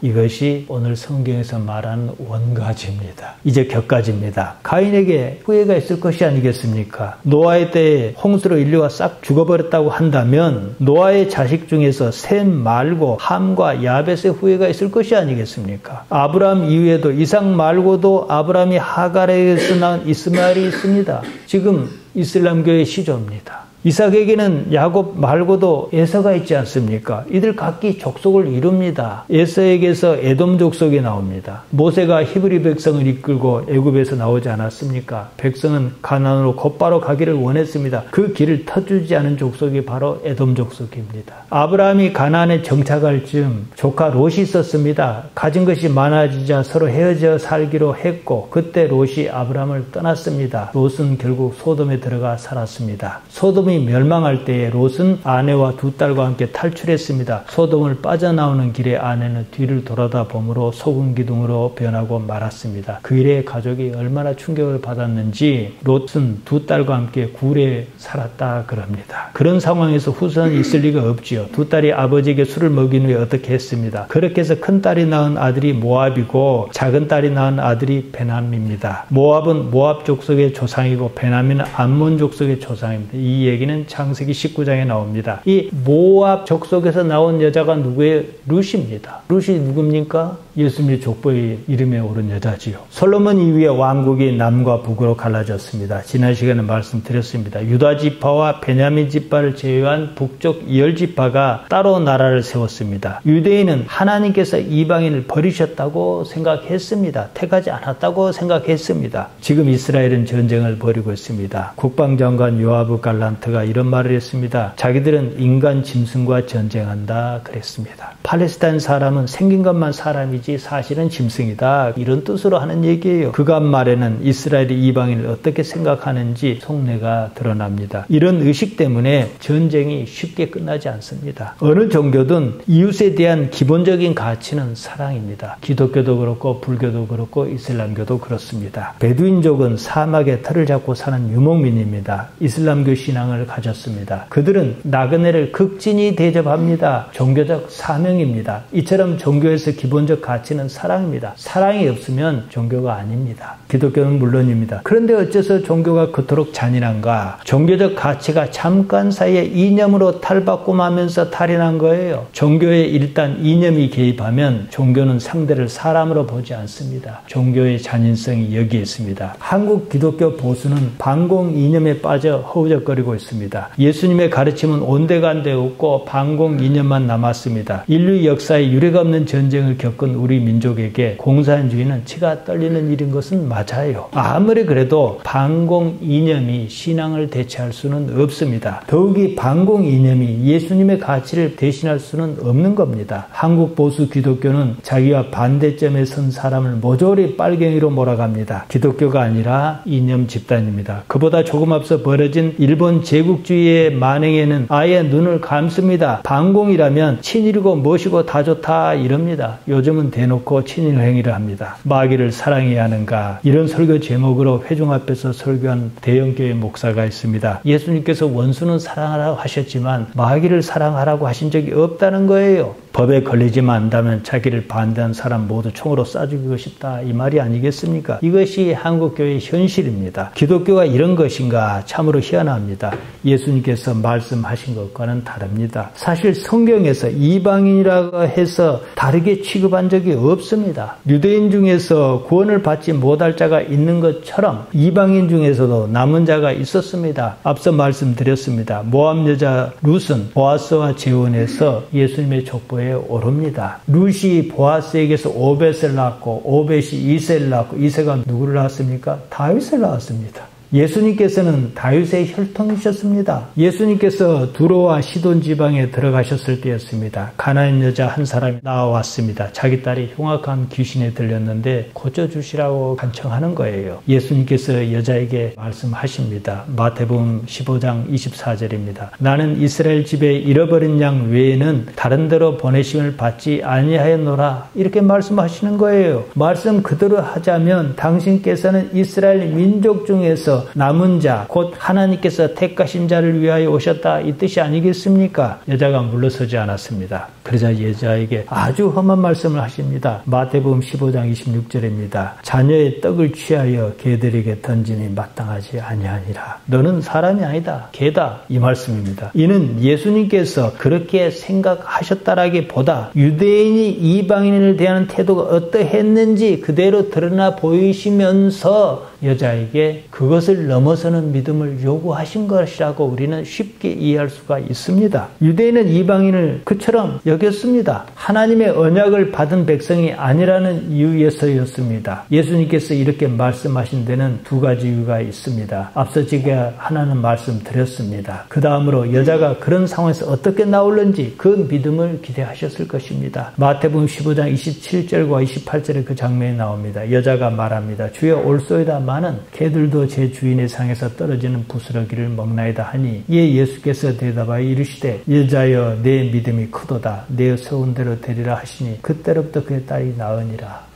이것이 오늘 성경에서 말하는 원가지입니다. 이제 격가지입니다. 가인에게 후회가 있을 것이 아니겠습니까? 노아의 때에 홍수로 인류가 싹 죽어버렸다고 한다면 노아의 자식 중에서 셈 말고 함과 야벳의 후회가 있을 것이 아니겠습니까? 아브라함 이후에도 이삭 말고도 아브라함이 하갈에게서 낳은 이스마엘이 있습니다. 지금 이슬람교의 시조입니다. 이삭에게는 야곱 말고도 에서가 있지 않습니까? 이들 각기 족속을 이룹니다. 에서에게서 에돔 족속이 나옵니다. 모세가 히브리 백성을 이끌고 애굽에서 나오지 않았습니까? 백성은 가나안으로 곧바로 가기를 원했습니다. 그 길을 터주지 않은 족속이 바로 에돔 족속입니다. 아브라함이 가나안에 정착할 즈음 조카 롯이 있었습니다. 가진 것이 많아지자 서로 헤어져 살기로 했고 그때 롯이 아브라함을 떠났습니다. 롯은 결국 소돔에 들어가 살았습니다. 소돔이 멸망할 때에 롯은 아내와 두 딸과 함께 탈출했습니다. 소돔을 빠져나오는 길에 아내는 뒤를 돌아다 보므로 소금 기둥으로 변하고 말았습니다. 그 일에 가족이 얼마나 충격을 받았는지 롯은 두 딸과 함께 굴에 살았다 그럽니다. 그런 상황에서 후손이 있을 리가 없지요. 두 딸이 아버지에게 술을 먹인 후에 어떻게 했습니다. 그렇게 해서 큰 딸이 낳은 아들이 모압이고 작은 딸이 낳은 아들이 베냐민입니다. 모압은 모압 족속의 조상이고 베냐민은 암몬 족속의 조상입니다. 이 얘기는 창세기 19장에 나옵니다. 이 모압 족속에서 나온 여자가 누구예요? 룻입니다. 룻이 누굽니까? 예수님의 족보의 이름에 오른 여자지요. 솔로몬 이후에 왕국이 남과 북으로 갈라졌습니다. 지난 시간에 말씀드렸습니다. 유다 지파와 베냐민 지파를 제외한 북쪽 10지파가 따로 나라를 세웠습니다. 유대인은 하나님께서 이방인을 버리셨다고 생각했습니다. 택하지 않았다고 생각했습니다. 지금 이스라엘은 전쟁을 벌이고 있습니다. 국방장관 요아브 갈란트가 이런 말을 했습니다. 자기들은 인간 짐승과 전쟁한다 그랬습니다. 팔레스타인 사람은 생긴 것만 사람이지 사실은 짐승이다. 이런 뜻으로 하는 얘기예요. 그간 말에는 이스라엘이 이방인을 어떻게 생각하는지 속내가 드러납니다. 이런 의식 때문에 전쟁이 쉽게 끝나지 않습니다. 어느 종교든 이웃에 대한 기본적인 가치는 사랑입니다. 기독교도 그렇고 불교도 그렇고 이슬람교도 그렇습니다. 베두인족은 사막에 털을 잡고 사는 유목민입니다. 이슬람교 신앙을 가졌습니다. 그들은 나그네를 극진히 대접합니다. 종교적 사명입니다. 이처럼 종교에서 기본적 가치는 사랑입니다. 사랑이 없으면 종교가 아닙니다. 기독교는 물론입니다. 그런데 어째서 종교가 그토록 잔인한가? 종교적 가치가 잠깐 사이에 이념으로 탈바꿈하면서 탈인한 거예요. 종교에 일단 이념이 개입하면 종교는 상대를 사람으로 보지 않습니다. 종교의 잔인성이 여기에 있습니다. 한국 기독교 보수는 반공 이념에 빠져 허우적거리고 있습니다. 예수님의 가르침은 온데간데 없고 반공 이념만 남았습니다. 인류 역사에 유례가 없는 전쟁을 겪은 우리 민족에게 공산주의는 치가 떨리는 일인 것은 맞아요. 아무리 그래도 반공 이념이 신앙을 대체할 수는 없습니다. 더욱이 반공 이념이 예수님의 가치를 대신할 수는 없는 겁니다. 한국 보수 기독교는 자기와 반대점에 선 사람을 모조리 빨갱이로 몰아갑니다. 기독교가 아니라 이념 집단입니다. 그보다 조금 앞서 벌어진 일본 제국주의의 만행에는 아예 눈을 감습니다. 반공이라면 친일이고 무엇이고 다 좋다 이럽니다. 요즘은 대놓고 친일 행위를 합니다. 마귀를 사랑해야 하는가? 이런 설교 제목으로 회중 앞에서 설교한 대형교회 목사가 있습니다. 예수님께서 원수는 사랑하라고 하셨지만 마귀를 사랑하라고 하신 적이 없다는 거예요. 법에 걸리지만 않다면 자기를 반대한 사람 모두 총으로 쏴 죽이고 싶다 이 말이 아니겠습니까? 이것이 한국교회의 현실입니다. 기독교가 이런 것인가? 참으로 희한합니다. 예수님께서 말씀하신 것과는 다릅니다. 사실 성경에서 이방인이라고 해서 다르게 취급한 적이 없습니다. 유대인 중에서 구원을 받지 못할 자가 있는 것처럼 이방인 중에서도 남은 자가 있었습니다. 앞서 말씀드렸습니다. 모압 여자 룻은 보아스와 재혼해서 예수님의 족보에 오릅니다. 룻이 보아스에게서 오벳을 낳고 오벳이 이새를 낳고 이새가 누구를 낳았습니까? 다윗을 낳았습니다. 예수님께서는 다윗의 혈통이셨습니다. 예수님께서 두로와 시돈 지방에 들어가셨을 때였습니다. 가나안 여자 한 사람이 나왔습니다. 자기 딸이 흉악한 귀신에 들렸는데 고쳐주시라고 간청하는 거예요. 예수님께서 여자에게 말씀하십니다. 마태복음 15장 24절입니다. 나는 이스라엘 집에 잃어버린 양 외에는 다른 데로 보내심을 받지 아니하였노라. 이렇게 말씀하시는 거예요. 말씀 그대로 하자면 당신께서는 이스라엘 민족 중에서 중에서 남은 자, 곧 하나님께서 택하신 자를 위하여 오셨다, 이 뜻이 아니겠습니까? 여자가 물러서지 않았습니다. 그러자 여자에게 아주 험한 말씀을 하십니다. 마태복음 15장 26절입니다. 자녀의 떡을 취하여 개들에게 던지니 마땅하지 아니하니라. 너는 사람이 아니다, 개다, 이 말씀입니다. 이는 예수님께서 그렇게 생각하셨다라기보다 유대인이 이방인을 대하는 태도가 어떠했는지 그대로 드러나 보이시면서 여자에게 그것을 넘어서는 믿음을 요구하신 것이라고 우리는 쉽게 이해할 수가 있습니다. 유대인은 이방인을 그처럼 여겼습니다. 하나님의 언약을 받은 백성이 아니라는 이유에서였습니다. 예수님께서 이렇게 말씀하신 데는 두 가지 이유가 있습니다. 앞서 제가 하나는 말씀드렸습니다. 그 다음으로 여자가 그런 상황에서 어떻게 나올는지 그 믿음을 기대하셨을 것입니다. 마태복음 15장 27절과 28절에 그 장면이 나옵니다. 여자가 말합니다. 주여 올소이다. 많은 개들도 제 주인의 상에서 떨어지는 부스러기를 먹나이다 하니 이에 예수께서 대답하여 이르시되 여자여 내 믿음이 크도다. 내 소원대로 되리라 하시니 그때로부터 그의 딸이 나으니라.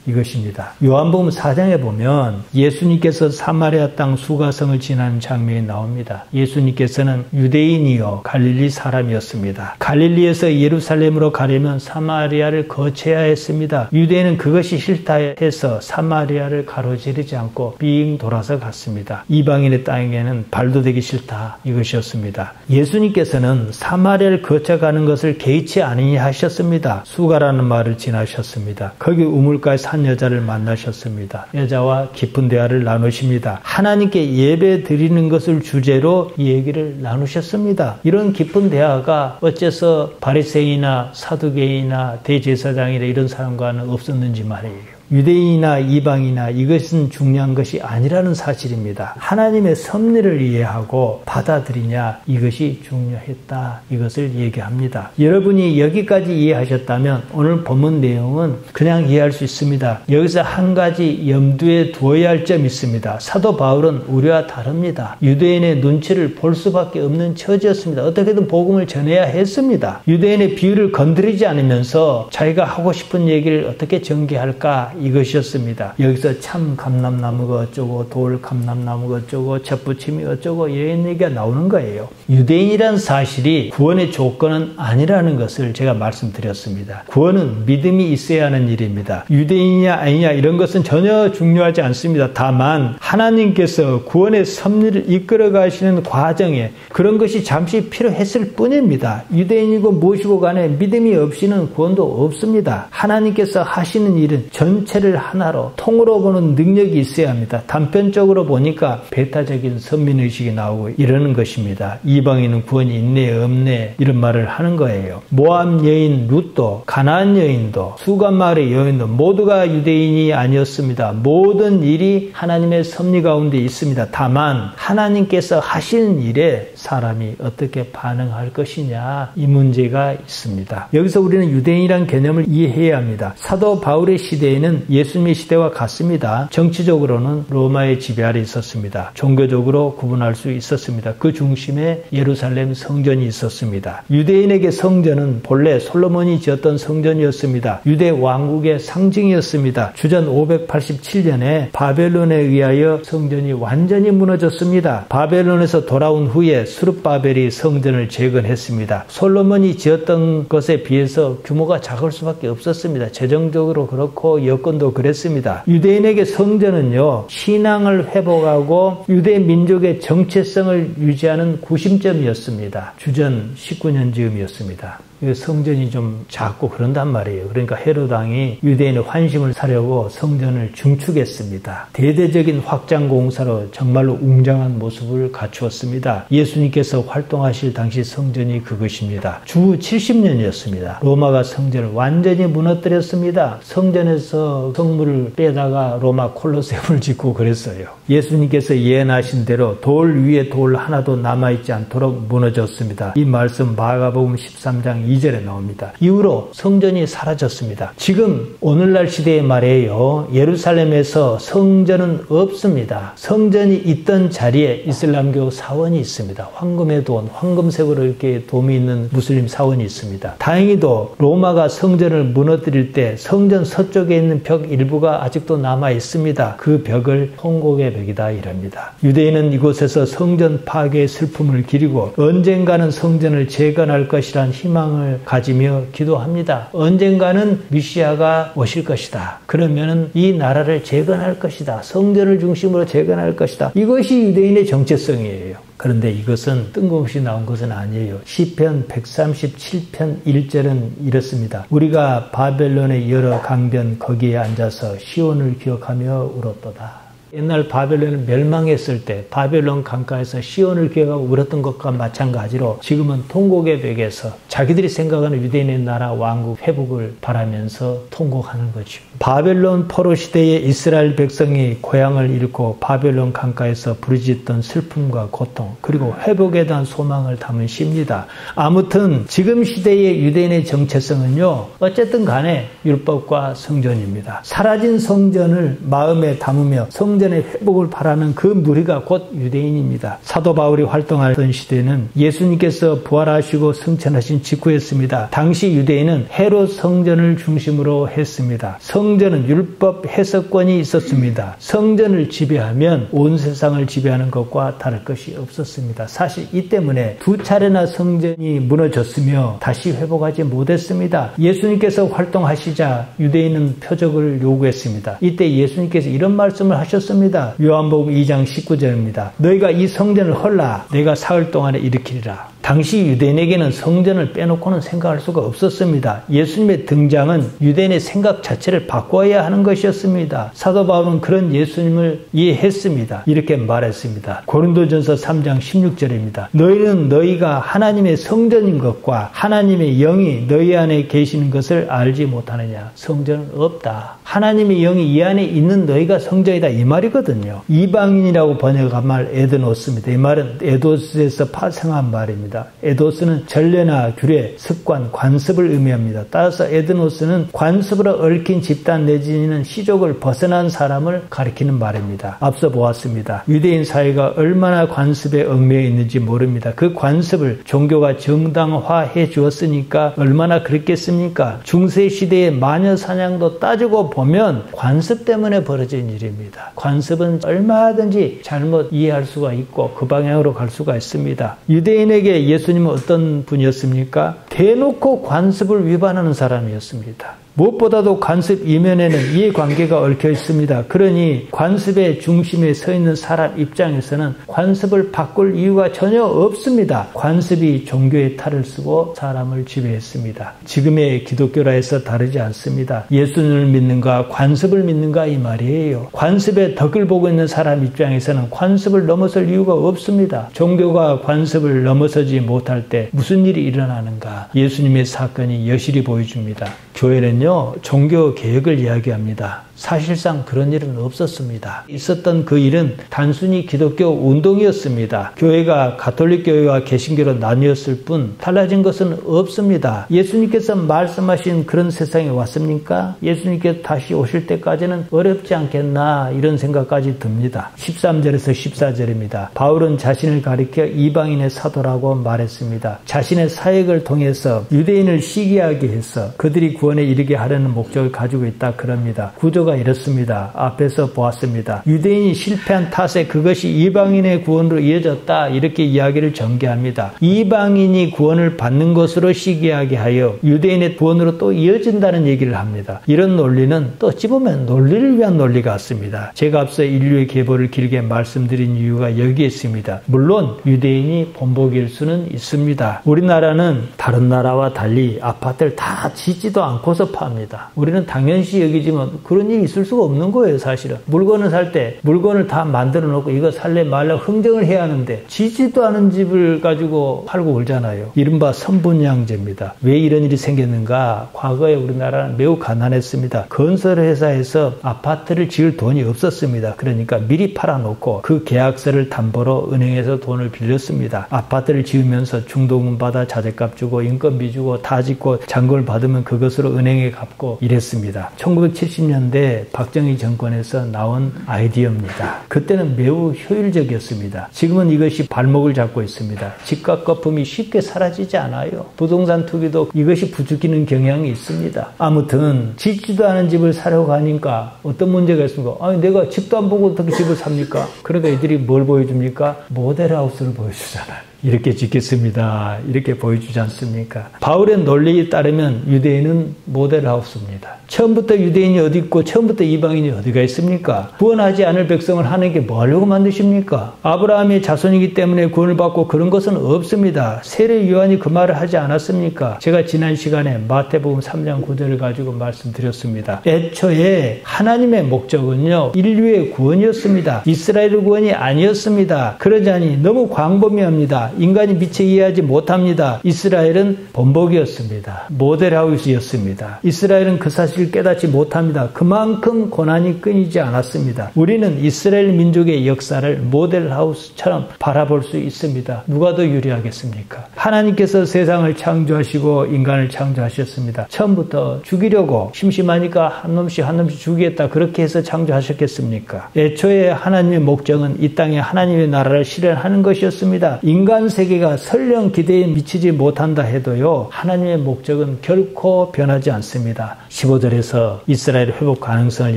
이것입니다. 요한복음 4장에 보면 예수님께서 사마리아 땅 수가성을 지나는 장면이 나옵니다. 예수님께서는 유대인이요 갈릴리 사람이었습니다. 갈릴리에서 예루살렘으로 가려면 사마리아를 거쳐야 했습니다. 유대인은 그것이 싫다 해서 사마리아를 가로지르지 않고 빙 돌아서 갔습니다. 이방인의 땅에는 발도 대기 싫다, 이것이었습니다. 예수님께서는 사마리아를 거쳐가는 것을 개의치 아니하셨습니다. 수가라는 말을 지나셨습니다. 거기 우물가에 산 여자를 만나셨습니다. 여자와 깊은 대화를 나누십니다. 하나님께 예배 드리는 것을 주제로 이 얘기를 나누셨습니다. 이런 깊은 대화가 어째서 바리새인이나 사두개인이나 대제사장이나 이런 사람과는 없었는지 말이에요. 유대인이나 이방이나 이것은 중요한 것이 아니라는 사실입니다. 하나님의 섭리를 이해하고 받아들이냐, 이것이 중요했다, 이것을 얘기합니다. 여러분이 여기까지 이해하셨다면 오늘 본문 내용은 그냥 이해할 수 있습니다. 여기서 한 가지 염두에 두어야 할 점이 있습니다. 사도 바울은 우리와 다릅니다. 유대인의 눈치를 볼 수밖에 없는 처지였습니다. 어떻게든 복음을 전해야 했습니다. 유대인의 비유를 건드리지 않으면서 자기가 하고 싶은 얘기를 어떻게 전개할까, 이것이었습니다. 여기서 참 감람나무가 어쩌고 돌 감람나무가 어쩌고 젖부침이 어쩌고 이런 얘기가 나오는 거예요. 유대인이란 사실이 구원의 조건은 아니라는 것을 제가 말씀드렸습니다. 구원은 믿음이 있어야 하는 일입니다. 유대인이냐 아니냐 이런 것은 전혀 중요하지 않습니다. 다만 하나님께서 구원의 섭리를 이끌어 가시는 과정에 그런 것이 잠시 필요했을 뿐입니다. 유대인이고 무엇이고 간에 믿음이 없이는 구원도 없습니다. 하나님께서 하시는 일은 전체를 하나로 통으로 보는 능력이 있어야 합니다. 단편적으로 보니까 배타적인 선민의식이 나오고 이러는 것입니다. 이방인은 구원이 있네 없네 이런 말을 하는 거예요. 모압 여인 룻도 가나안 여인도 수간마을의 여인도 모두가 유대인이 아니었습니다. 모든 일이 하나님의 섭리 가운데 있습니다. 다만 하나님께서 하시는 일에 사람이 어떻게 반응할 것이냐, 이 문제가 있습니다. 여기서 우리는 유대인이란 개념을 이해해야 합니다. 사도 바울의 시대에는 예수님의 시대와 같습니다. 정치적으로는 로마의 지배 아래 있었습니다. 종교적으로 구분할 수 있었습니다. 그 중심에 예루살렘 성전이 있었습니다. 유대인에게 성전은 본래 솔로몬이 지었던 성전이었습니다. 유대 왕국의 상징이었습니다. 주전 587년에 바벨론에 의하여 성전이 완전히 무너졌습니다. 바벨론에서 돌아온 후에 스룹바벨이 성전을 재건했습니다. 솔로몬이 지었던 것에 비해서 규모가 작을 수밖에 없었습니다. 재정적으로 그렇고 여건도 그랬습니다. 유대인에게 성전은요, 신앙을 회복하고 유대 민족의 정체성을 유지하는 구심점이었습니다. 주전 19년 즈음이었습니다. 성전이 좀 작고 그런단 말이에요. 그러니까 헤롯 왕이 유대인의 환심을 사려고 성전을 중축했습니다. 대대적인 확장 공사로 정말로 웅장한 모습을 갖추었습니다. 예수님께서 활동하실 당시 성전이 그것입니다. 주 70년이었습니다. 로마가 성전을 완전히 무너뜨렸습니다. 성전에서 성물을 빼다가 로마 콜로세움을 짓고 그랬어요. 예수님께서 예언하신 대로 돌 위에 돌 하나도 남아있지 않도록 무너졌습니다. 이 말씀 마가복음 13장 2절에 나옵니다. 이후로 성전이 사라졌습니다. 지금 오늘날 시대의 말이에요. 예루살렘에서 성전은 없습니다. 성전이 있던 자리에 이슬람교 사원이 있습니다. 황금의 돈, 황금색으로 이렇게 돔이 있는 무슬림 사원이 있습니다. 다행히도 로마가 성전을 무너뜨릴 때 성전 서쪽에 있는 벽 일부가 아직도 남아 있습니다. 그 벽을 통곡의 벽이다 이랍니다. 유대인은 이곳에서 성전 파괴의 슬픔을 기리고 언젠가는 성전을 재건할 것이란 희망을 가지며 기도합니다. 언젠가는 메시아가 오실 것이다. 그러면은 이 나라를 재건할 것이다. 성전을 중심으로 재건할 것이다. 이것이 유대인의 정체성이에요. 그런데 이것은 뜬금없이 나온 것은 아니에요. 시편 137편 1절은 이렇습니다. 우리가 바벨론의 여러 강변 거기에 앉아서 시온을 기억하며 울었도다. 옛날 바벨론을 멸망했을 때 바벨론 강가에서 시온을 기억하고 울었던 것과 마찬가지로 지금은 통곡의 벽에서 자기들이 생각하는 유대인의 나라 왕국 회복을 바라면서 통곡하는 거죠. 바벨론 포로 시대에 이스라엘 백성이 고향을 잃고 바벨론 강가에서 부르짖던 슬픔과 고통 그리고 회복에 대한 소망을 담은 시입니다. 아무튼 지금 시대의 유대인의 정체성은요. 어쨌든 간에 율법과 성전입니다. 사라진 성전을 마음에 담으며 성전의 회복을 바라는 그 무리가 곧 유대인입니다. 사도 바울이 활동하던 시대는 예수님께서 부활하시고 승천하신 직후였습니다. 당시 유대인은 헤롯 성전을 중심으로 했습니다. 성전은 율법 해석권이 있었습니다. 성전을 지배하면 온 세상을 지배하는 것과 다를 것이 없었습니다. 사실 이 때문에 두 차례나 성전이 무너졌으며 다시 회복하지 못했습니다. 예수님께서 활동하시자 유대인은 표적을 요구했습니다. 이때 예수님께서 이런 말씀을 하셨습니다. 요한복음 2장 19절입니다. 너희가 이 성전을 헐라 내가 사흘 동안에 일으키리라. 당시 유대인에게는 성전을 빼놓고는 생각할 수가 없었습니다. 예수님의 등장은 유대인의 생각 자체를 바꿔야 하는 것이었습니다. 사도 바울은 그런 예수님을 이해했습니다. 이렇게 말했습니다. 고린도전서 3장 16절입니다. 너희는 너희가 하나님의 성전인 것과 하나님의 영이 너희 안에 계시는 것을 알지 못하느냐. 성전은 없다. 하나님의 영이 이 안에 있는 너희가 성전이다. 이 말이거든요. 이방인이라고 번역한 말 에드노스입니다. 이 말은 에도스에서 파생한 말입니다. 에도스는 전례나 규례, 습관, 관습을 의미합니다. 따라서 에드노스는 관습으로 얽힌 집단 내지는 시족을 벗어난 사람을 가리키는 말입니다. 앞서 보았습니다. 유대인 사회가 얼마나 관습에 얽매여 있는지 모릅니다. 그 관습을 종교가 정당화해 주었으니까 얼마나 그랬겠습니까? 중세시대의 마녀 사냥도 따지고 보면 관습 때문에 벌어진 일입니다. 관습은 얼마든지 잘못 이해할 수가 있고 그 방향으로 갈 수가 있습니다. 유대인에게 예수님은 어떤 분이었습니까? 대놓고 관습을 위반하는 사람이었습니다. 무엇보다도 관습 이면에는 이해관계가 얽혀 있습니다. 그러니 관습의 중심에 서 있는 사람 입장에서는 관습을 바꿀 이유가 전혀 없습니다. 관습이 종교의 탈을 쓰고 사람을 지배했습니다. 지금의 기독교라 해서 다르지 않습니다. 예수님을 믿는가 관습을 믿는가 이 말이에요. 관습의 덕을 보고 있는 사람 입장에서는 관습을 넘어설 이유가 없습니다. 종교가 관습을 넘어서지 못할 때 무슨 일이 일어나는가? 예수님의 사건이 여실히 보여줍니다. 교회는요, 종교 개혁을 이야기합니다. 사실상 그런 일은 없었습니다. 있었던 그 일은 단순히 기독교 운동이었습니다. 교회가 가톨릭 교회와 개신교로 나뉘었을 뿐 달라진 것은 없습니다. 예수님께서 말씀하신 그런 세상에 왔습니까? 예수님께서 다시 오실 때까지는 어렵지 않겠나 이런 생각까지 듭니다. 13절에서 14절입니다. 바울은 자신을 가리켜 이방인의 사도라고 말했습니다. 자신의 사역을 통해서 유대인을 시기하게 해서 그들이 구원에 이르게 하려는 목적을 가지고 있다 그럽니다. 구조가 이렇습니다. 앞에서 보았습니다. 유대인이 실패한 탓에 그것이 이방인의 구원으로 이어졌다 이렇게 이야기를 전개합니다. 이방인이 구원을 받는 것으로 시기하게 하여 유대인의 구원으로 또 이어진다는 얘기를 합니다. 이런 논리는 또 어찌 보면 논리를 위한 논리 같습니다. 제가 앞서 인류의 계보를 길게 말씀드린 이유가 여기에 있습니다. 물론 유대인이 본보기일 수는 있습니다. 우리나라는 다른 나라와 달리 아파트를 다 짓지도 않고서 팝니다. 우리는 당연시 여기지만 그런 일이 일이 있을 수가 없는 거예요, 사실은. 물건을 살 때 물건을 다 만들어 놓고 이거 살래 말래 흥정을 해야 하는데 지지도 않은 집을 가지고 팔고 그러잖아요. 이른바 선분양제입니다. 왜 이런 일이 생겼는가? 과거에 우리나라는 매우 가난했습니다. 건설회사에서 아파트를 지을 돈이 없었습니다. 그러니까 미리 팔아놓고 그 계약서를 담보로 은행에서 돈을 빌렸습니다. 아파트를 지으면서 중도금 받아 자재값 주고 인건비 주고 다 짓고 잔금을 받으면 그것으로 은행에 갚고 이랬습니다. 1970년대 박정희 정권에서 나온 아이디어입니다. 그때는 매우 효율적이었습니다. 지금은 이것이 발목을 잡고 있습니다. 집값 거품이 쉽게 사라지지 않아요. 부동산 투기도 이것이 부추기는 경향이 있습니다. 아무튼 짓지도 않은 집을 사려고 하니까 어떤 문제가 있습니까? 아니 내가 집도 안 보고 어떻게 집을 삽니까? 그러니까 이들이 뭘 보여줍니까? 모델하우스를 보여주잖아요. 이렇게 짓겠습니다. 이렇게 보여주지 않습니까? 바울의 논리에 따르면 유대인은 모델하우스입니다. 처음부터 유대인이 어디 있고 처음부터 이방인이 어디가 있습니까? 구원하지 않을 백성을 하나님께 뭐 하려고 만드십니까? 아브라함의 자손이기 때문에 구원을 받고 그런 것은 없습니다. 세례 요한이 그 말을 하지 않았습니까? 제가 지난 시간에 마태복음 3장 9절을 가지고 말씀드렸습니다. 애초에 하나님의 목적은요, 인류의 구원이었습니다. 이스라엘의 구원이 아니었습니다. 그러자니 너무 광범위합니다. 인간이 미처 이해하지 못합니다. 이스라엘은 본복이었습니다. 모델하우스였습니다. 이스라엘은 그 사실을 깨닫지 못합니다. 그만큼 고난이 끊이지 않았습니다. 우리는 이스라엘 민족의 역사를 모델하우스처럼 바라볼 수 있습니다. 누가 더 유리하겠습니까? 하나님께서 세상을 창조하시고 인간을 창조하셨습니다. 처음부터 죽이려고 심심하니까 한 놈씩 죽이겠다 그렇게 해서 창조하셨겠습니까? 애초에 하나님의 목적은 이 땅에 하나님의 나라를 실현하는 것이었습니다. 인간 세계가 설령 기대에 미치지 못한다 해도요, 하나님의 목적은 결코 변하지 않습니다. 15절에서 이스라엘 회복 가능성을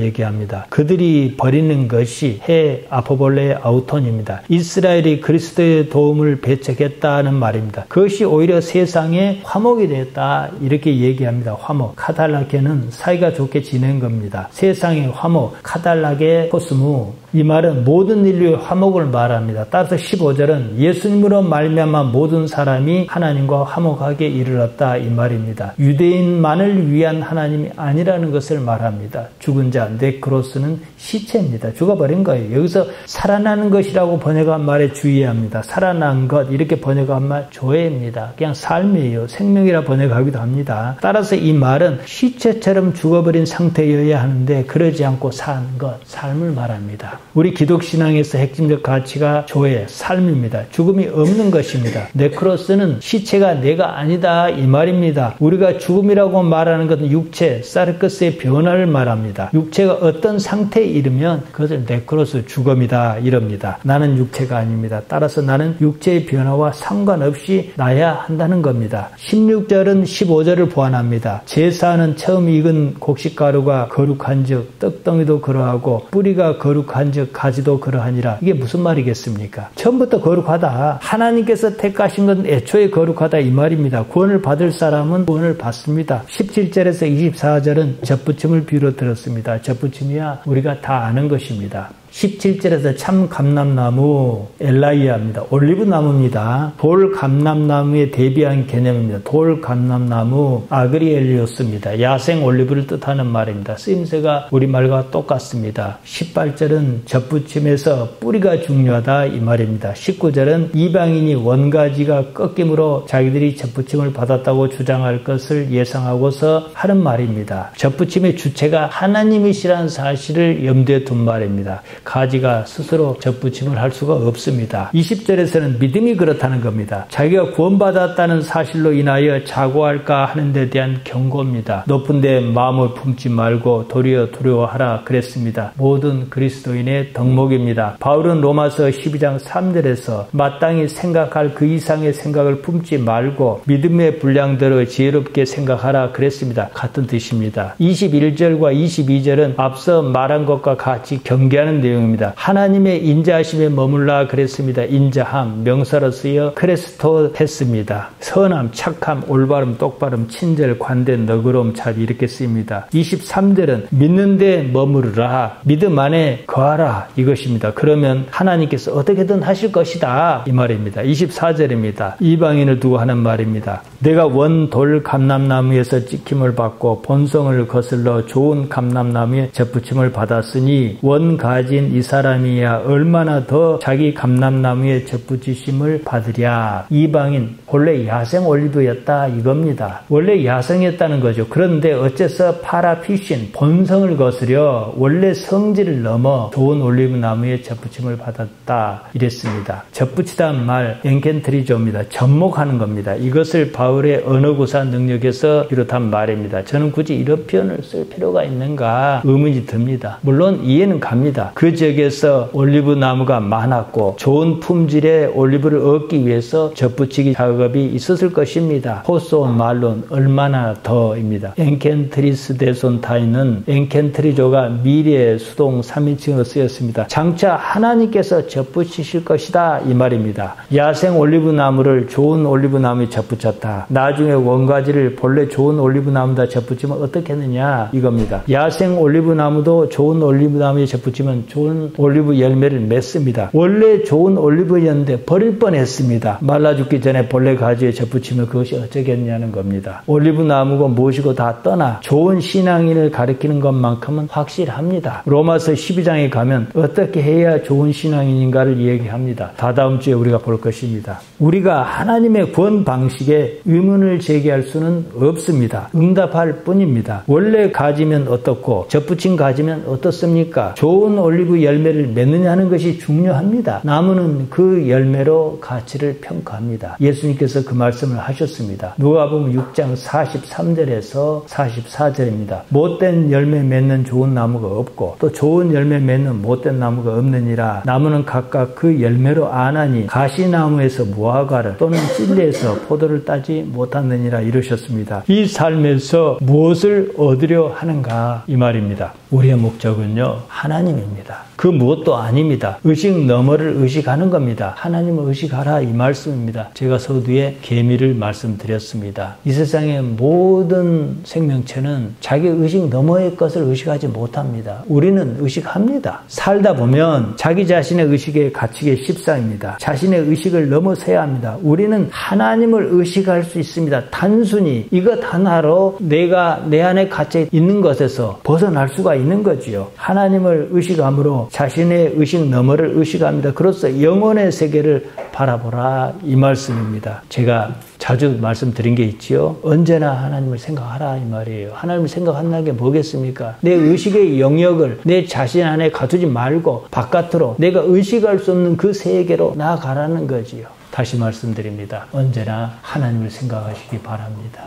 얘기합니다. 그들이 버리는 것이 해 아포볼레의 아우톤입니다. 이스라엘이 그리스도의 도움을 배척했다는 말입니다. 그것이 오히려 세상에 화목이 되었다 이렇게 얘기합니다. 화목, 카달라케는 사이가 좋게 지낸 겁니다. 세상의 화목, 카달라게 코스무, 이 말은 모든 인류의 화목을 말합니다. 따라서 15절은 예수님으로 말미암아 모든 사람이 하나님과 화목하게 이르렀다 이 말입니다. 유대인만을 위한 하나님이 아니라는 것을 말합니다. 죽은 자, 네크로스는 시체입니다. 죽어버린 거예요. 여기서 살아나는 것이라고 번역한 말에 주의해야 합니다. 살아난 것 이렇게 번역한 말 조회입니다. 그냥 삶이에요. 생명이라 번역하기도 합니다. 따라서 이 말은 시체처럼 죽어버린 상태여야 하는데 그러지 않고 산 것, 삶을 말합니다. 우리 기독신앙에서 핵심적 가치가 조회, 삶입니다. 죽음이 없는 것입니다. 네크로스는 시체가 내가 아니다 이 말입니다. 우리가 죽음이라고 말하는 것은 육체, 사르크스의 변화를 말합니다. 육체가 어떤 상태에 이르면 그것을 네크로스, 죽음이다 이럽니다. 나는 육체가 아닙니다. 따라서 나는 육체의 변화와 상관없이 나야 한다는 겁니다. 16절은 15절을 보완합니다. 제사는 처음 익은 곡식가루가 거룩한 즉 떡덩이도 그러하고 뿌리가 거룩한 즉 가지도 그러하니라. 이게 무슨 말이겠습니까? 처음부터 거룩하다. 하나님께서 택하신 건 애초에 거룩하다 이 말입니다. 구원을 받을 사람은 구원을 받습니다. 17절에서 24절은 젖붙임을 비유로 들었습니다. 젖붙임이야 우리가 다 아는 것입니다. 17절에서 참 감람나무 엘라이아입니다. 올리브 나무입니다. 돌 감람나무에 대비한 개념입니다. 돌 감람나무 아그리엘리오스입니다. 야생 올리브를 뜻하는 말입니다. 쓰임새가 우리말과 똑같습니다. 18절은 젖붙임에서 뿌리가 중요하다 이 말입니다. 19절은 이방인이 원가지가 꺾임으로 자기들이 젖붙임을 받았다고 주장할 것을 예상하고서 하는 말입니다. 젖붙임의 주체가 하나님이시라는 사실을 염두에 둔 말입니다. 가지가 스스로 젖붙임을 할 수가 없습니다. 20절에서는 믿음이 그렇다는 겁니다. 자기가 구원받았다는 사실로 인하여 자고할까 하는 데 대한 경고입니다. 높은 데 마음을 품지 말고 도리어 두려워하라 그랬습니다. 모든 그리스도인의 덕목입니다. 바울은 로마서 12장 3절에서 마땅히 생각할 그 이상의 생각을 품지 말고 믿음의 분량대로 지혜롭게 생각하라 그랬습니다. 같은 뜻입니다. 21절과 22절은 앞서 말한 것과 같이 경계하는 내용 내용입니다. 하나님의 인자하심에 머물라 그랬습니다. 인자함, 명사로 쓰여 크레스토 했습니다. 선함, 착함, 올바름, 똑바름, 친절, 관대, 너그러움, 잘 이렇게 쓰입니다. 23절은 믿는데 머무르라, 믿음 안에 거하라 이것입니다. 그러면 하나님께서 어떻게든 하실 것이다 이 말입니다. 24절입니다. 이방인을 두고 하는 말입니다. 내가 원돌 감람나무에서 찍힘을 받고 본성을 거슬러 좋은 감람나무에 접붙임을 받았으니 원 가진 이 사람이야 얼마나 더 자기 감람나무에 접붙이심을 받으랴. 이방인 원래 야생 올리브였다 이겁니다. 원래 야생이었다는 거죠. 그런데 어째서 파라피신 본성을 거스려 원래 성질을 넘어 좋은 올리브 나무에 접붙임을 받았다 이랬습니다. 접붙이다는 말 엔켄트리조입니다. 접목하는 겁니다. 이것을 바울의 언어구사 능력에서 비롯한 말입니다. 저는 굳이 이런 표현을 쓸 필요가 있는가 의문이 듭니다. 물론 이해는 갑니다. 그 지역에서 올리브 나무가 많았고 좋은 품질의 올리브를 얻기 위해서 접붙이기 작업이 있었을 것입니다. 호소온 말론 얼마나 더입니다. 엔켄트리스 데손타이는 엔켄트리조가 미래의 수동 3인칭으로 쓰였습니다. 장차 하나님께서 접붙이실 것이다 이 말입니다. 야생 올리브 나무를 좋은 올리브 나무에 접붙였다. 나중에 원가지를 본래 좋은 올리브 나무에다 접붙이면 어떻게 했느냐 이겁니다. 야생 올리브 나무도 좋은 올리브 나무에 접붙이면 좋은 올리브 열매를 맺습니다. 원래 좋은 올리브였는데 버릴 뻔했습니다. 말라 죽기 전에 본래 가지에 접붙이면 그것이 어쩌겠냐는 겁니다. 올리브 나무고 무엇이고 다 떠나 좋은 신앙인을 가리키는 것만큼은 확실합니다. 로마서 12장에 가면 어떻게 해야 좋은 신앙인인가를 얘기합니다. 다다음 주에 우리가 볼 것입니다. 우리가 하나님의 구원 방식에 의문을 제기할 수는 없습니다. 응답할 뿐입니다. 원래 가지면 어떻고 접붙인 가지면 어떻습니까? 좋은 올리브 열매를 맺느냐는 것이 중요합니다. 나무는 그 열매로 가치를 평가합니다. 예수님께서 그 말씀을 하셨습니다. 누가복음 6장 43절에서 44절입니다. 못된 열매 맺는 좋은 나무가 없고 또 좋은 열매 맺는 못된 나무가 없느니라. 나무는 각각 그 열매로 아나니 가시나무에서 무화과를 또는 찔레에서 포도를 따지 못하느니라 이러셨습니다. 이 삶에서 무엇을 얻으려 하는가 이 말입니다. 우리의 목적은요 하나님입니다. 그 무엇도 아닙니다. 의식 너머를 의식하는 겁니다. 하나님을 의식하라 이 말씀입니다. 제가 서두에 계미를 말씀드렸습니다. 이 세상의 모든 생명체는 자기 의식 너머의 것을 의식하지 못합니다. 우리는 의식합니다. 살다 보면 자기 자신의 의식에 갇히게 십상입니다. 자신의 의식을 넘어서야 합니다. 우리는 하나님을 의식할 수 있습니다. 단순히 이것 하나로 내가 내 안에 갇혀 있는 것에서 벗어날 수가 있는 거지요. 하나님을 의식함으로 자신의 의식 너머를 의식합니다. 그로써 영혼의 세계를 바라보라 이 말씀입니다. 제가 자주 말씀드린 게 있지요. 언제나 하나님을 생각하라 이 말이에요. 하나님을 생각한다는 게 뭐겠습니까? 내 의식의 영역을 내 자신 안에 가두지 말고 바깥으로 내가 의식할 수 없는 그 세계로 나아가라는 거지요. 다시 말씀드립니다. 언제나 하나님을 생각하시기 바랍니다.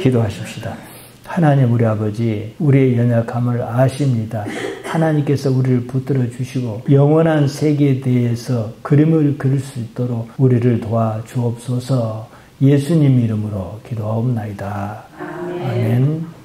기도하십시다. 하나님 우리 아버지 우리의 연약함을 아십니다. 하나님께서 우리를 붙들어 주시고 영원한 세계에 대해서 그림을 그릴 수 있도록 우리를 도와주옵소서. 예수님 이름으로 기도하옵나이다. 아멘.